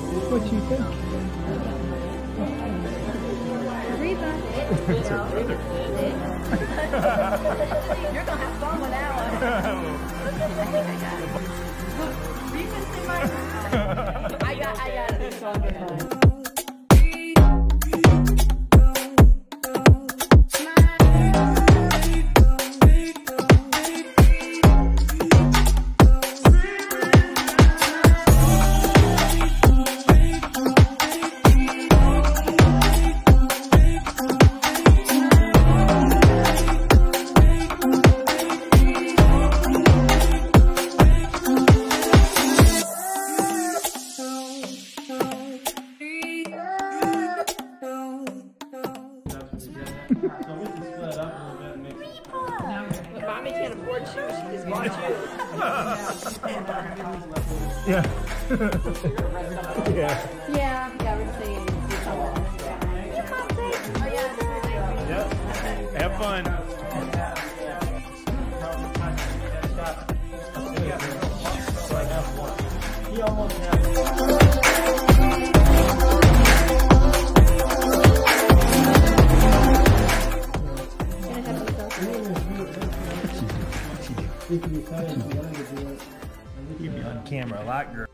What you think? Reba. It's her brother. You're gonna have fun with that one. I think I got it. Reba's in my room. I got it. It's all good. Mommy can't afford shoes, she just bought you. Yeah. Yeah. Yeah, we're saying. Yep. Have fun. He almost You'd be on camera a lot, girl.